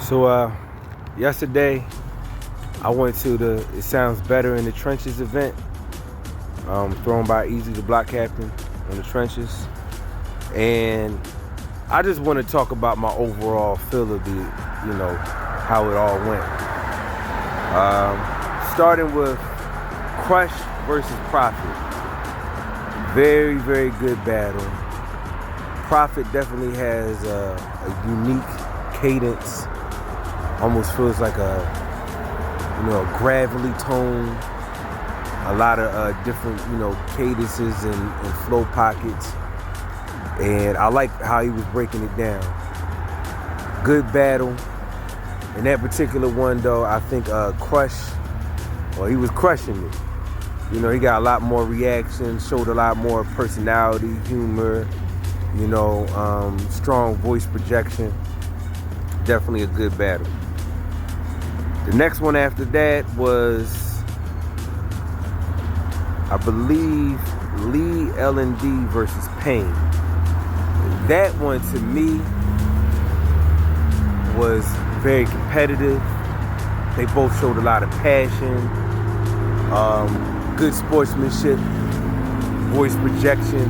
So yesterday I went to the It Sounds Better in the Trenches event, thrown by Easy the Block Captain in the trenches. And I just want to talk about my overall feel of how it all went. Starting with Crush versus Prophet. Very, very good battle. Prophet definitely has a unique cadence. Almost feels like a gravelly tone. A lot of different, cadences and flow pockets. And I like how he was breaking it down. Good battle. In that particular one, though, I think Crush, he was crushing it. He got a lot more reaction, showed a lot more personality, humor, strong voice projection. Definitely a good battle. The next one after that was, I believe, Lee L&D versus Pain. That one, to me, was very competitive. They both showed a lot of passion, good sportsmanship, voice projection.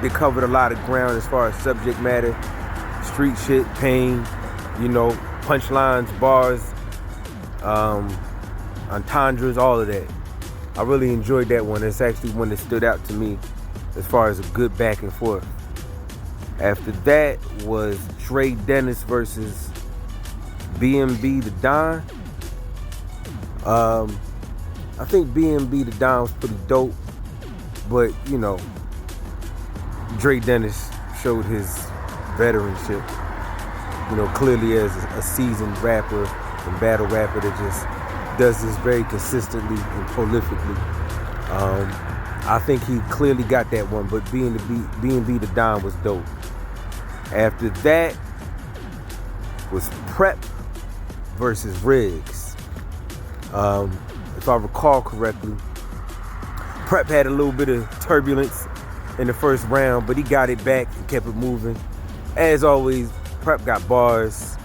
They covered a lot of ground as far as subject matter, street shit, Pain, punchlines, bars, entendres, all of that. I really enjoyed that one. It's actually one that stood out to me as far as a good back and forth. After that was Dre Dennis versus BMB the Don. I think BMB the Don was pretty dope, but Dre Dennis showed his veteranship. Clearly as a seasoned rapper and battle rapper that just does this very consistently and prolifically. I think he clearly got that one, but BMB the Don was dope. After that was Prep versus Riggs. If I recall correctly, Prep had a little bit of turbulence in the first round, but he got it back and kept it moving. As always, Prep got bars,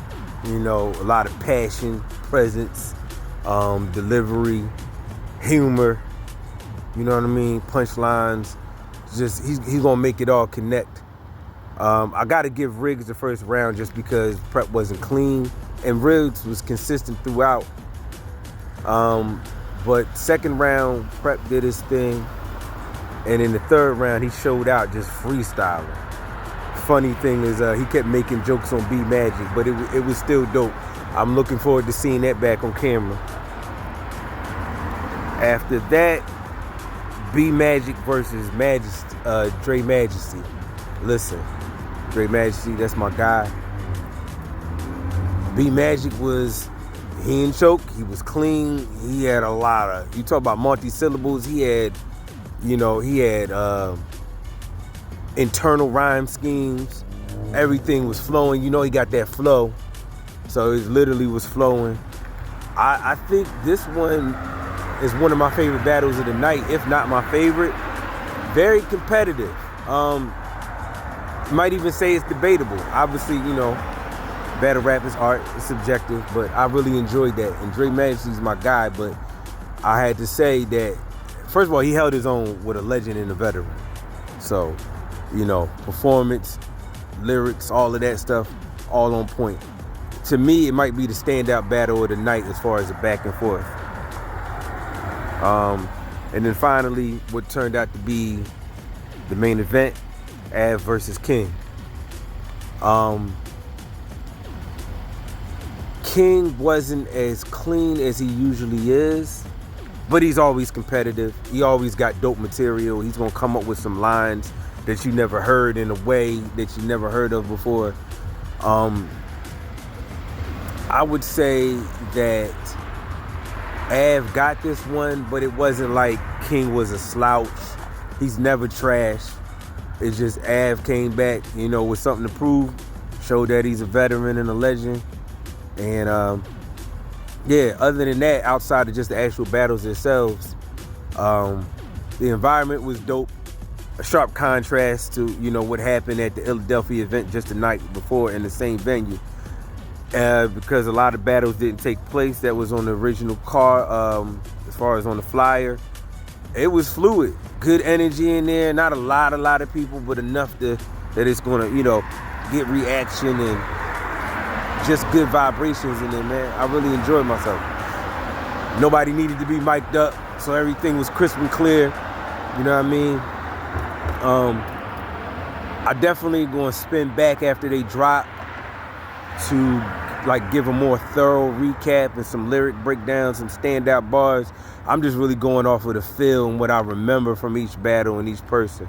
a lot of passion, presence, delivery, humor, punchlines. Just he's gonna make it all connect. I gotta give Riggs the first round just because Prep wasn't clean and Riggs was consistent throughout. But second round, Prep did his thing, and in the third round, he showed out just freestyling. Funny thing is, he kept making jokes on B Magic, but it was still dope. I'm looking forward to seeing that back on camera. After that, B Magic versus Majesty, Dre Majesty. Listen, Dre Majesty, that's my guy. B Magic he didn't choke, he was clean, he had a lot of, you talk about multi-syllables, he had internal rhyme schemes, everything was flowing, he got that flow, so it literally was flowing. I think this one is one of my favorite battles of the night, if not my favorite. Very competitive. Might even say it's debatable. Obviously, battle rap is art, it's subjective, but I really enjoyed that. And Dre Majesty's my guy, but I had to say that, first of all, he held his own with a legend and a veteran. So, performance, lyrics, all of that stuff, all on point. To me, it might be the standout battle of the night as far as the back and forth. And then finally, what turned out to be the main event, Av versus King. King wasn't as clean as he usually is, but he's always competitive. He always got dope material. He's gonna come up with some lines that you never heard in a way that you never heard of before. I would say that Av got this one, but it wasn't like King was a slouch. He's never trash. It's just Av came back, with something to prove, showed that he's a veteran and a legend. And other than that, outside of just the actual battles themselves, the environment was dope. a sharp contrast to, you know, what happened at the Philadelphia event just the night before in the same venue. Because a lot of battles didn't take place that was on the original card, as far as on the flyer. It was fluid, good energy in there, not a lot of people, but enough that it's gonna, you know, get reaction and just good vibrations in there, man. I really enjoyed myself. Nobody needed to be mic'd up, so everything was crisp and clear. You know what I mean? I definitely gonna spin back after they drop to like give a more thorough recap and some lyric breakdowns, some standout bars. I'm just really going off of the feel and what I remember from each battle and each person.